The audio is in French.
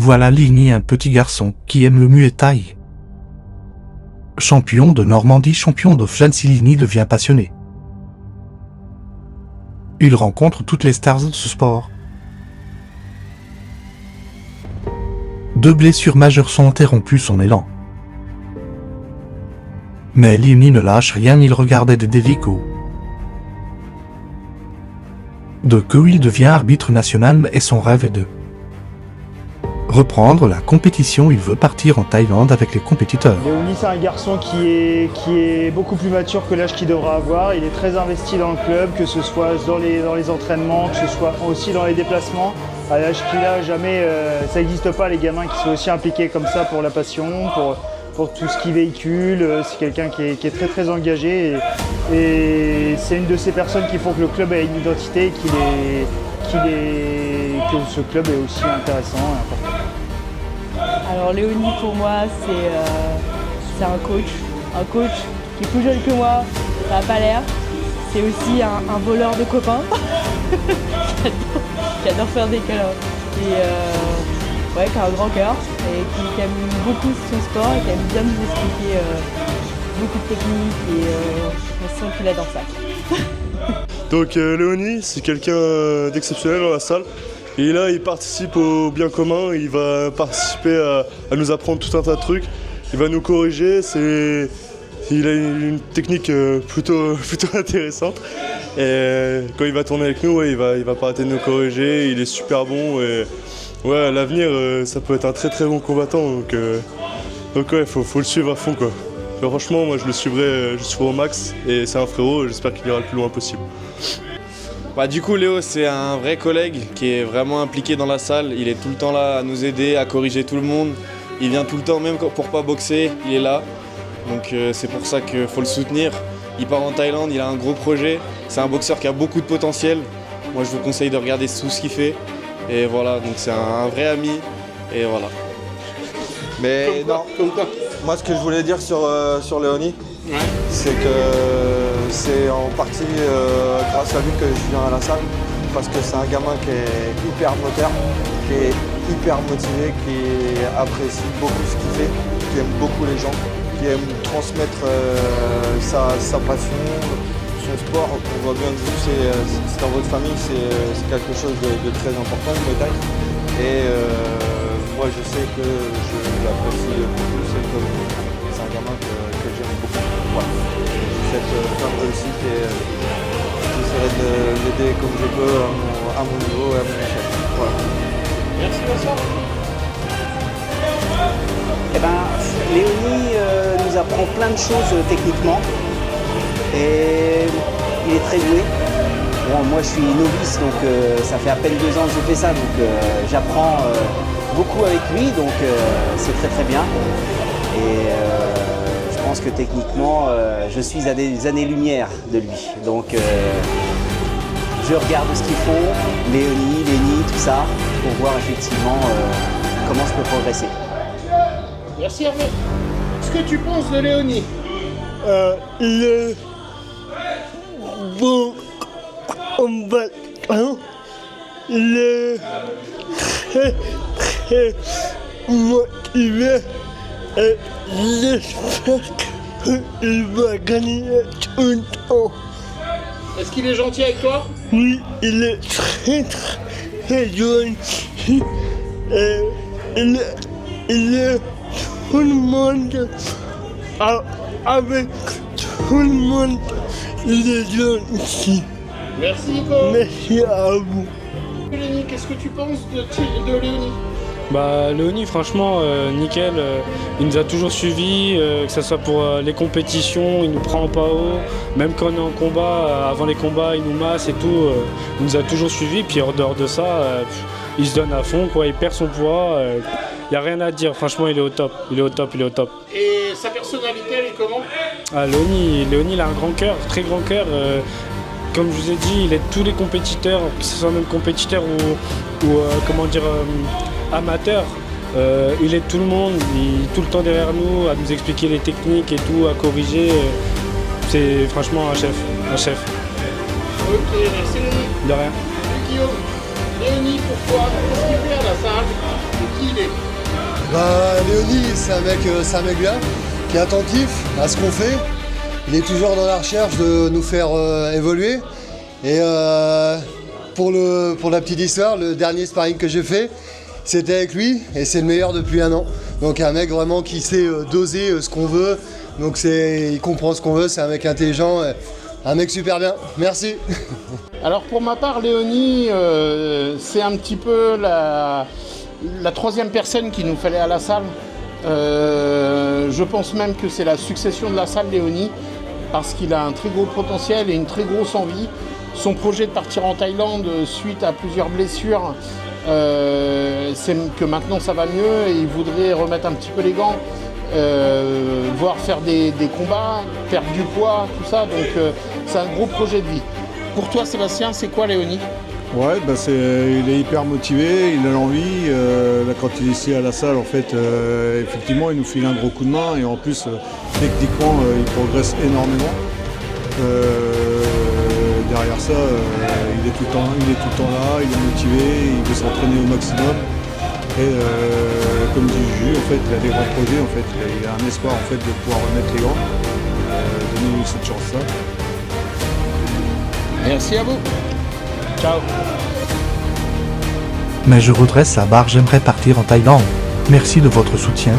Voilà Léonie, un petit garçon qui aime le Muay Thai. Champion de Normandie, champion de France, Léonie devient passionné. Il rencontre toutes les stars de ce sport. Deux blessures majeures sont interrompues son élan. Mais Léonie ne lâche rien, il regardait des vidéos. De que il devient arbitre national et son rêve est de reprendre la compétition. Il veut partir en Thaïlande avec les compétiteurs. Léonie, c'est un garçon qui est beaucoup plus mature que l'âge qu'il devra avoir. Il est très investi dans le club, que ce soit dans les entraînements, que ce soit aussi dans les déplacements. À l'âge qu'il a, jamais, ça n'existe pas les gamins qui sont aussi impliqués comme ça pour la passion, pour tout ce qu'il véhicule. C'est quelqu'un qui est très très engagé et c'est une de ces personnes qui font que le club ait une identité et que ce club est aussi intéressant et important. Alors Léonie pour moi c'est un coach qui est plus jeune que moi, ça n'a pas l'air. C'est aussi un voleur de copains. J'adore faire des câlins. Et ouais, qui a un grand cœur et qui aime beaucoup son sport et qui aime bien nous expliquer beaucoup de techniques et on sent qu'il adore ça. Donc Léonie, c'est quelqu'un d'exceptionnel dans la salle. Et là, il participe au bien commun, il va participer à nous apprendre tout un tas de trucs. Il va nous corriger, il a une technique plutôt intéressante. Et quand il va tourner avec nous, ouais, il va pas arrêter de nous corriger, il est super bon. Et ouais, à l'avenir, ça peut être un très très bon combattant. Donc ouais, faut le suivre à fond, quoi. Mais franchement, moi je le suivrai au max. Et c'est un frérot, j'espère qu'il ira le plus loin possible. Du coup Léo c'est un vrai collègue qui est vraiment impliqué dans la salle, il est tout le temps là à nous aider, à corriger tout le monde, il vient tout le temps même pour pas boxer, il est là, donc c'est pour ça qu'il faut le soutenir. Il part en Thaïlande, il a un gros projet, c'est un boxeur qui a beaucoup de potentiel, moi je vous conseille de regarder tout ce qu'il fait, et voilà, donc c'est un vrai ami, et voilà. Mais non, moi ce que je voulais dire sur Léonie, c'est que c'est en partie grâce à lui que je viens à la salle, parce que c'est un gamin qui est hyper moteur, qui est hyper motivé, qui apprécie beaucoup ce qu'il fait, qui aime beaucoup les gens, qui aime transmettre sa passion, son sport. On voit bien que vous, c'est dans votre famille, c'est quelque chose de très important, le Muay Thai. Et moi je sais que je l'apprécie beaucoup, c'est un gamin que j'aime beaucoup. Voilà. Je souhaite plein de réussite et j'essaierai de l'aider comme je peux à mon niveau et à mon échelle. Voilà. Merci Vincent. Léonie nous apprend plein de choses techniquement et il est très doué. Bon, moi je suis novice donc ça fait à peine 2 ans que je fais ça, donc j'apprends beaucoup avec lui, donc c'est très très bien. Et je pense que techniquement je suis à des années-lumière de lui. Donc je regarde ce qu'ils font, Léonie, tout ça, pour voir effectivement comment je peux progresser. Merci Hervé. Qu'est-ce que tu penses de Léonie? Il est bon combattant. Il est très très motivé et j'espère qu'il va gagner tout le temps. Est-ce qu'il est gentil avec toi? Oui, il est très très gentil et il est tout le monde, avec tout le monde, il est gentil. Merci Nico. Merci à vous. Léonie, qu'est-ce que tu penses de Léonie? Léonie, franchement, nickel. Il nous a toujours suivis, que ce soit pour les compétitions, il nous prend en PAO. Même quand on est en combat, avant les combats, il nous masse et tout. Il nous a toujours suivis. Puis en dehors de ça, il se donne à fond, quoi. Il perd son poids. Il n'y a rien à dire. Franchement, il est au top. Il est au top. Et sa personnalité, elle est comment? Léonie, il a un grand cœur, très grand cœur. Comme je vous ai dit, il aide tous les compétiteurs, que ce soit même compétiteurs ou amateurs. Il aide tout le monde, il est tout le temps derrière nous, à nous expliquer les techniques et tout, à corriger. C'est franchement un chef. Ok, merci Léonie. De rien. Guillaume, Léonie, pourquoi? Qu'est-ce qu'il fait à la salle? qui il est? Léonie, c'est un mec bien, qui est attentif à ce qu'on fait. Il est toujours dans la recherche de nous faire évoluer. Et pour la petite histoire, le dernier sparring que j'ai fait, c'était avec lui et c'est le meilleur depuis 1 an. Donc un mec vraiment qui sait doser ce qu'on veut. Donc il comprend ce qu'on veut, c'est un mec intelligent, un mec super bien. Merci. Alors pour ma part, Léonie, c'est un petit peu la 3e personne qu'il nous fallait à la salle. Je pense même que c'est la succession de la salle, Léonie, parce qu'il a un très gros potentiel et une très grosse envie. Son projet de partir en Thaïlande suite à plusieurs blessures, c'est que maintenant ça va mieux et il voudrait remettre un petit peu les gants, voire faire des combats, perdre du poids, tout ça. Donc c'est un gros projet de vie. Pour toi, Sébastien, c'est quoi Léonie? Ouais, il est hyper motivé, il a l'envie. Là, quand il est ici à la salle, en fait, effectivement, il nous file un gros coup de main et en plus, techniquement, il progresse énormément. Derrière ça, il est tout le temps là, il est motivé, il veut s'entraîner au maximum. Et comme dit Juju, en fait, il a des grands projets, en fait, il a un espoir en fait de pouvoir remettre les gants. Donnez-nous cette chance-là. Merci à vous. Ciao. Mais je redresse la barre, j'aimerais partir en Thaïlande. Merci de votre soutien.